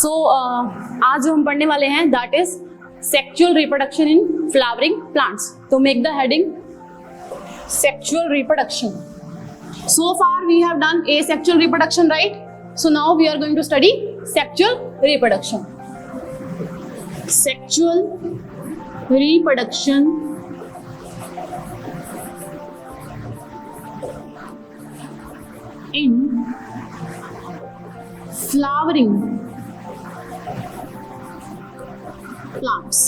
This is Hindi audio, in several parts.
आज जो हम पढ़ने वाले हैं that is sexual reproduction in flowering plants. तो make the heading sexual reproduction. So far we have done asexual reproduction, right? So now we are going to study sexual reproduction. Sexual reproduction in flowering plants.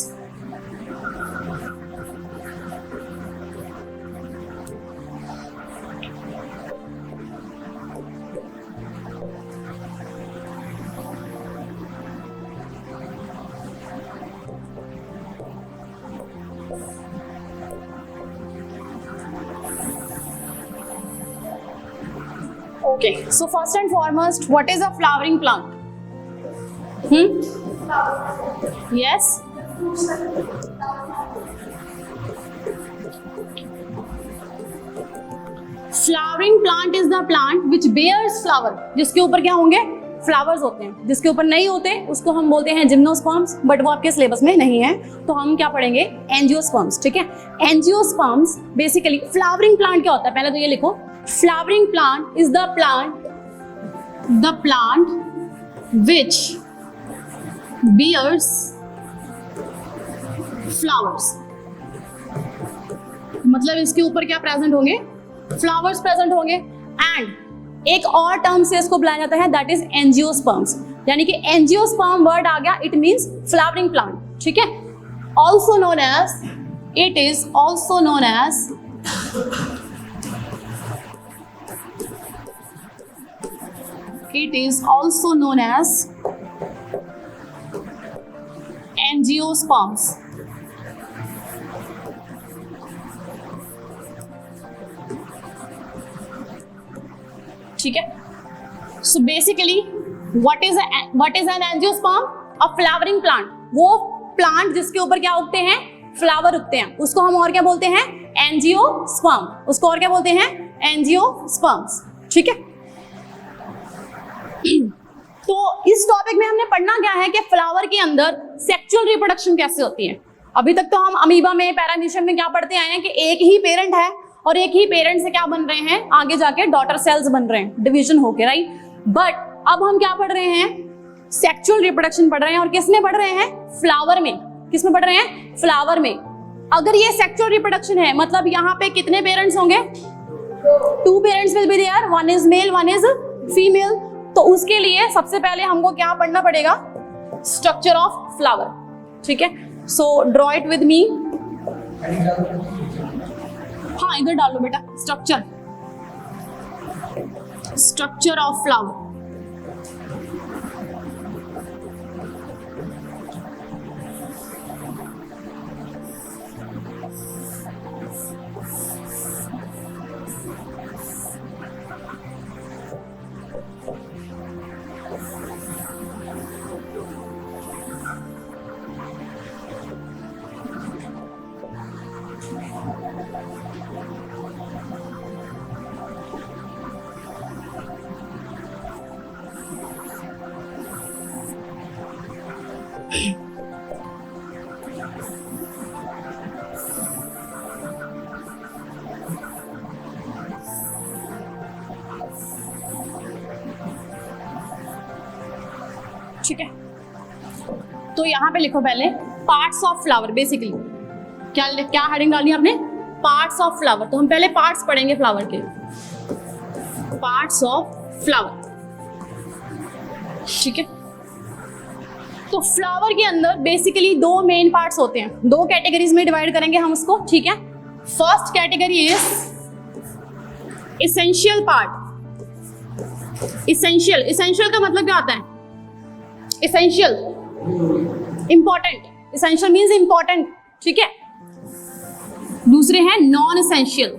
Okay, so first and foremost, what is a flowering plant? Yes? Flowering plant is the plant which bears flower. जिसके ऊपर क्या होंगे? फ्लावर्स होते हैं। जिसके ऊपर नहीं होते उसको हम बोलते हैं जिम्नोस्पर्म्स, बट वो आपके सिलेबस में नहीं है, तो हम क्या पढ़ेंगे? एंजियोस्पर्म्स। ठीक है, एंजियोस्पर्म्स बेसिकली फ्लावरिंग प्लांट क्या होता है पहले तो ये लिखो। Flowering plant is the plant which bears flowers। मतलब इसके ऊपर क्या प्रेजेंट होंगे? फ्लावर्स प्रेजेंट होंगे। एंड एक और टर्म से इसको बुलाया जाता है दैट इज एंजियोस्पर्म्स। यानी कि एंजियोस्पर्म वर्ड आ गया, इट मींस फ्लावरिंग प्लांट। ठीक है, also known as, it is also known as it is also known as angiosperms। ठीक है, so basically what is an angiosperm? A flowering plant। वो प्लांट जिसके ऊपर क्या उगते हैं? फ्लावर उगते हैं, उसको हम और क्या बोलते हैं? एंजियोस्पर्म। उसको और क्या बोलते हैं? एंजियोस्पर्म्स। ठीक है, तो इस टॉपिक में हमने पढ़ना क्या है कि फ्लावर के अंदर सेक्सुअल रिप्रोडक्शन कैसे होती है। अभी तक तो हम अमीबा में, पैरामीशियम में क्या पढ़ते आए हैं कि एक ही पेरेंट है और एक ही पेरेंट से क्या बन रहे हैं? आगे जाके डॉटर सेल्स बन रहे हैं, डिवीजन होके, राइट। बट अब हम क्या पढ़ रहे हैं? सेक्सुअल रिप्रोडक्शन पढ़ रहे हैं। और किसमें पढ़ रहे हैं? फ्लावर में। किसमें पढ़ रहे हैं? फ्लावर में। अगर ये सेक्सुअल रिप्रोडक्शन है मतलब यहाँ पे कितने पेरेंट्स होंगे? 2 parents will be there, one is male one is female. तो उसके लिए सबसे पहले हमको क्या पढ़ना पड़ेगा? Structure of flower. ठीक है, so draw it with me. हाँ, इधर डाल लो बेटा। Structure of flower. ठीक है, तो यहां पे लिखो पहले पार्ट्स ऑफ फ्लावर। बेसिकली क्या हेडिंग डाली आपने? Parts of flower. तो हम पहले पार्ट्स पढ़ेंगे फ्लावर के, पार्ट्स ऑफ फ्लावर। ठीक है, तो फ्लावर के अंदर बेसिकली 2 मेन पार्ट्स होते हैं। 2 कैटेगरीज में डिवाइड करेंगे हम उसको। ठीक है, first category is essential part. Essential का मतलब क्या होता है? Essential, important. Essential means important. ठीक है, दूसरे हैं नॉन इसेंशियल।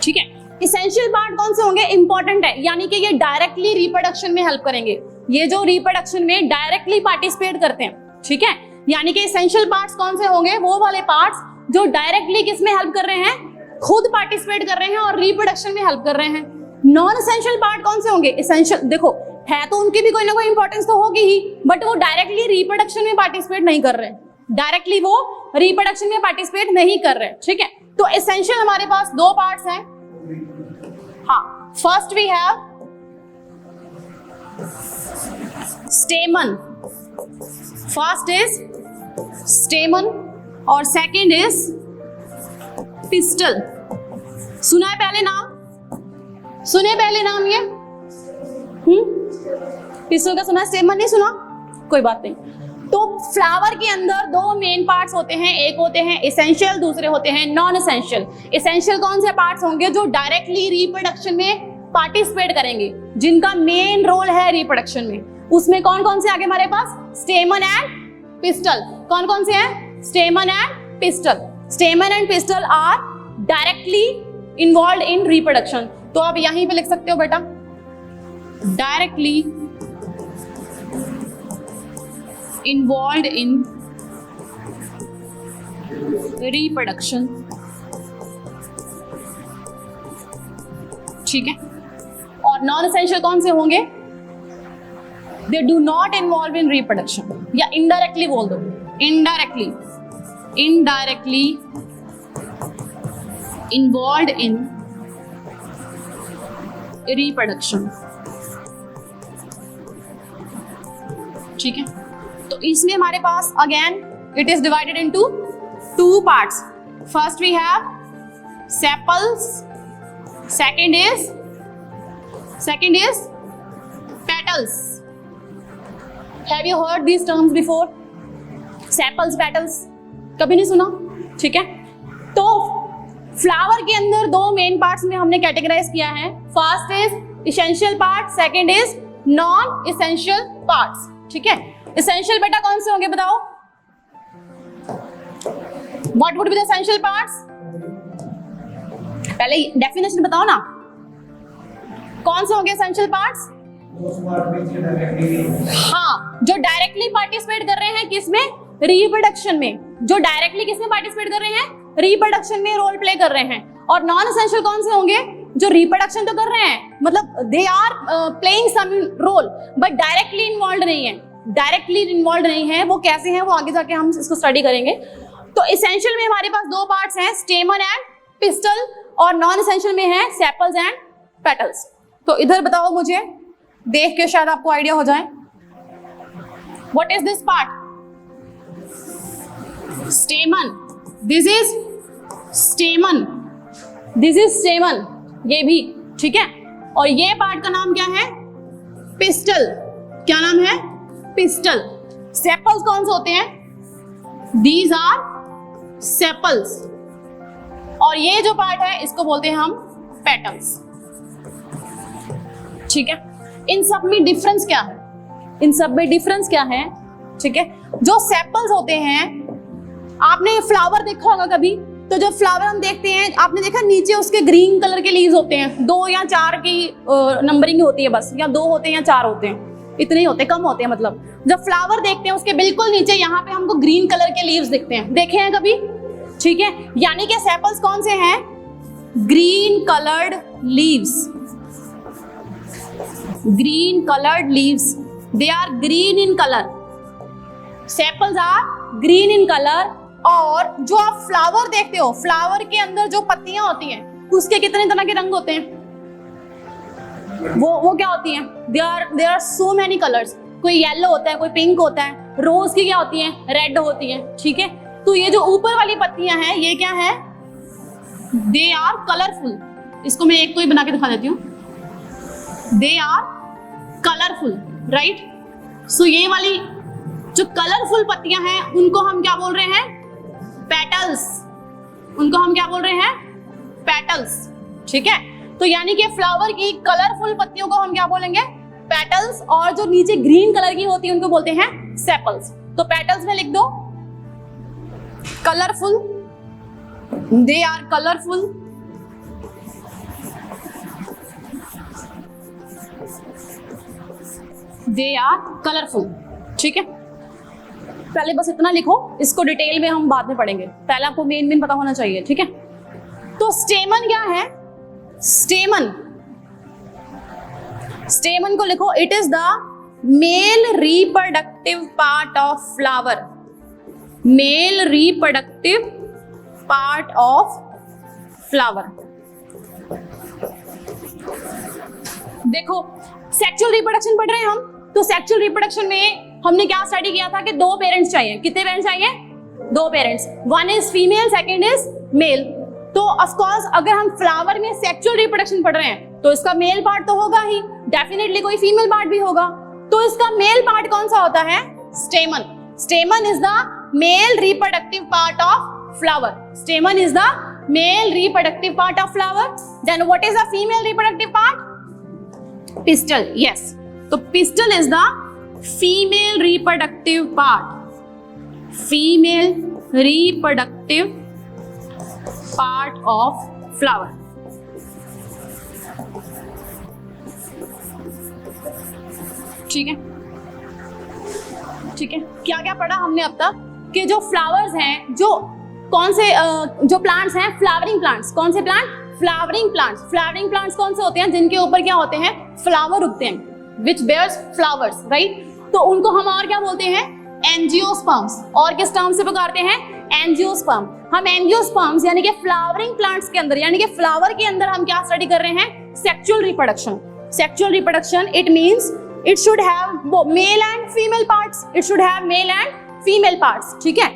ठीक है, इसेंशियल पार्ट कौन से होंगे? इंपॉर्टेंट है, यानी कि ये डायरेक्टली रिप्रोडक्शन में हेल्प करेंगे। ये जो रिप्रोडक्शन में डायरेक्टली पार्टिसिपेट करते हैं। ठीक है, यानी कि इसेंशियल पार्ट्स कौन से होंगे? वो वाले पार्ट्स जो डायरेक्टली किस में हेल्प कर रहे हैं? खुद पार्टिसिपेट कर रहे हैं और रिप्रोडक्शन में हेल्प कर रहे हैं। नॉन एसेंशियल पार्ट कौन से होंगे? एसेंशियल, देखो है तो उनकी भी कोई ना कोई इंपॉर्टेंस तो होगी ही, बट वो डायरेक्टली रिप्रोडक्शन में पार्टिसिपेट नहीं कर रहे, डायरेक्टली वो रिप्रोडक्शन में पार्टिसिपेट नहीं कर रहे, ठीक है। तो एसेंशियल हमारे पास दो पार्ट्स हैं, हाँ, first we have stamen, first is stamen और सेकंड इज पिस्टल। सुना है पहले नाम, सुने पहले नाम ये? पिस्टल का सुना, स्टेमन नहीं सुना, कोई बात नहीं। तो फ्लावर के अंदर दो मेन पार्ट्स होते हैं, एक होते हैं एसेंशियल, दूसरे होते हैं नॉन एसेंशियल। एसेंशियल कौन से पार्ट्स होंगे? जो डायरेक्टली रिप्रोडक्शन में पार्टिसिपेट करेंगे, जिनका मेन रोल है रिप्रोडक्शन में। उसमें कौन कौन से आगे हमारे पास? स्टेमन एंड पिस्टल। कौन कौन से हैं? Stamen and pistil. Stamen and pistil are directly involve in reproduction. तो आप यहीं पे लिख सकते हो बेटा, डायरेक्टली इन्वॉल्व इन रिप्रोडक्शन, ठीक है। और नॉन एसेंशियल कौन से होंगे? They do not involve in reproduction, या इनडायरेक्टली बोल दो, indirectly, indirectly involve in reproduction, ठीक है। तो इसमें हमारे पास again it is divided into two parts. First we have sepals, second is petals. Have you heard these terms before? Sepals, petals कभी नहीं सुना, ठीक है। तो फ्लावर के अंदर दो मेन पार्ट्स में हमने कैटेगराइज किया है, first is essential part, second is non essential parts, ठीक है। एसेंशियल बेटा कौन से होंगे बताओ? What would be the essential parts? पहले डेफिनेशन बताओ ना, कौन से होंगे एसेंशियल पार्ट्स? हाँ, जो डायरेक्टली पार्टिसिपेट कर रहे हैं किसमें? रिप्रोडक्शन में। जो डायरेक्टली किसमें पार्टिसिपेट कर रहे हैं? रिप्रोडक्शन में रोल प्ले कर रहे हैं। और नॉन एसेंशियल कौन से होंगे? जो रिप्रोडक्शन तो कर रहे हैं, मतलब they are playing some role but directly इन्वॉल्व नहीं है, डायरेक्टली इन्वॉल्व नहीं है। वो कैसे हैं वो आगे जाके हम इसको स्टडी करेंगे। तो एसेंशियल में हमारे पास दो पार्ट्स हैं, स्टेमन एंड पिस्टल, और नॉन एसेंशियल में है सेपल्स एंड पेटल्स। तो इधर बताओ मुझे, देख के शायद आपको आइडिया हो जाए। What is this part? स्टेमन, this is स्टेमन, this is स्टेमन, ये भी, ठीक है। और ये पार्ट का नाम क्या है? पिस्टल। क्या नाम है? पिस्टल। सेपल्स कौन से होते हैं? These are sepals. और ये जो पार्ट है इसको बोलते हैं हम पेटल्स, ठीक है। इन सब में डिफरेंस क्या है? इन सब में डिफरेंस क्या है? ठीक है, जो सेपल्स होते हैं, आपने फ्लावर देखा होगा कभी, तो जब फ्लावर हम देखते हैं, आपने देखा नीचे उसके ग्रीन कलर के लीव्स होते हैं, 2 या 4 की नंबरिंग होती है बस, या 2 होते हैं या 4 होते हैं, इतने ही होते, कम होते हैं। मतलब जब फ्लावर देखते हैं उसके बिल्कुल नीचे यहाँ पे हमको ग्रीन कलर के लीव्स दिखते हैं, देखे हैं कभी? ठीक है, यानी कि सेपल्स कौन से हैं? Green coloured leaves, green coloured leaves, they are green in colour, sepals are green in colour. और जो आप फ्लावर देखते हो, फ्लावर के अंदर जो पत्तियां होती हैं उसके कितने तरह के रंग होते हैं? वो क्या होती हैं? There are so many colours. कोई येलो होता है, कोई पिंक होता है, रोज की क्या होती हैं? रेड होती हैं, ठीक है। तो ये जो ऊपर वाली पत्तियां हैं ये क्या है? They are colourful. इसको मैं एक को ही बना के दिखा देती हूँ। They are colourful, right. So ये वाली जो कलरफुल पत्तियां हैं उनको हम क्या बोल रहे हैं? पेटल्स। उनको हम क्या बोल रहे हैं? पेटल्स, ठीक है। तो यानी कि फ्लावर की कलरफुल पत्तियों को हम क्या बोलेंगे? पेटल्स। और जो नीचे ग्रीन कलर की होती है उनको बोलते हैं सेपल्स। तो पेटल्स में लिख दो colourful, they are colourful, they are colourful, ठीक है। पहले बस इतना लिखो, इसको डिटेल में हम बाद में पढ़ेंगे, पहले आपको मेन पता होना चाहिए, ठीक है। तो स्टेमन क्या है? स्टेमन स्टेमन को लिखो, it is the male reproductive part of flower, mail reproductive part of flower. देखो सेक्सुअल रिप्रोडक्शन पढ़ रहे हैं हम, तो सेक्सुअल रिप्रोडक्शन में हमने क्या स्टडी किया था कि दो पेरेंट्स चाहिए। कितने पेरेंट्स चाहिए? दो parents, one is female, second is male. तो ऑफ कोर्स अगर हम फ्लावर में सेक्सुअल रिप्रोडक्शन पढ़ रहे हैं तो इसका मेल पार्ट तो होगा ही, डेफिनेटली कोई फीमेल पार्ट भी होगा। तो इसका मेल पार्ट कौन सा होता है? Stamen. Stamen is the male reproductive part of flower. Stamen is the male reproductive part of flower. Then what is the female reproductive part? Pistil. Yes, तो pistil is the female reproductive part, female reproductive part of flower. ठीक है, ठीक है। क्या क्या पढ़ा हमने अब तक कि जो फ्लावर्स हैं, जो कौन से जो प्लांट्स हैं, फ्लावरिंग प्लांट्स। कौन से plant? Flowering plants. Flowering plants कौन से होते हैं? जिनके ऊपर क्या होते हैं? फ्लावर उगते हैं, विच बेयर्स फ्लावर्स, राइट। तो उनको हम और क्या बोलते हैं? एंजियोस्पर्म्स। और किस टर्म से पुकारते हैं? एंजियोस्पर्म। हम एंजियोस्पर्म्स यानी कि फ्लावरिंग प्लांट्स के अंदर, यानी कि फ्लावर के अंदर हम क्या स्टडी कर रहे हैं? Sexual reproduction. Sexual reproduction it means it should have male and female parts, it should have male and female parts, ठीक है।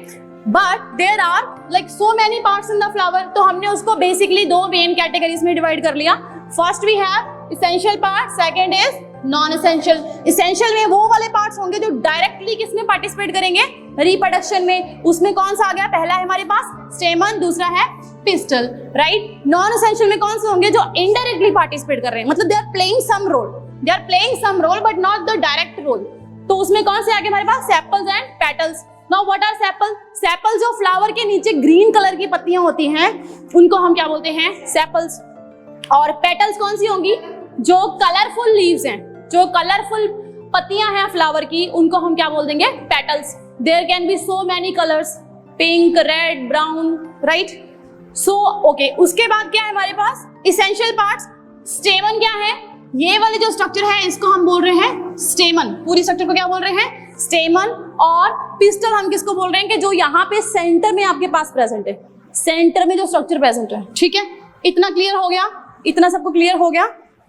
but there are like so many parts in the flower, तो हमने उसको basically दो main categories में divide कर लिया। first we have essential part, second is non essential। essential में वो वाले parts होंगे जो directly किसमें participate करेंगे? reproduction में। उसमें कौन सा आ गया? पहला है हमारे पास stamen, दूसरा है pistil, right। non essential में कौन से होंगे? जो indirectly participate कर रहे हैं, मतलब they are playing some role, they are playing some role but not the direct role। तो उसमें कौन से आगे हमारे पास? Sepals and petals. Now what are sepal? Sepal जो फ्लावर के नीचे ग्रीन कलर की पत्तियां होती हैं उनको हम क्या बोलते हैं? सेपल्स। और पेटल्स कौन सी होंगी? जो कलरफुल लीव्स हैं, जो कलरफुल पत्तियां हैं फ्लावर की, उनको हम क्या बोल देंगे? Petals. There can be so many colours, pink, red, brown, right. So okay, उसके बाद क्या है हमारे पास? Essential parts. स्टेमन क्या है? ये वाले जो स्ट्रक्चर है इसको हम बोल रहे हैं स्टेमन। पूरी स्ट्रक्चर को क्या बोल रहे हैं? स्टेमन। और पिस्टल हम किसको बोल रहे हैं? कि जो यहाँ पे सेंटर में आपके पास प्रेजेंट है, सेंटर में जो स्ट्रक्चर प्रेजेंट है। ठीक है, इतना क्लियर हो गया? इतना सबको क्लियर हो गया?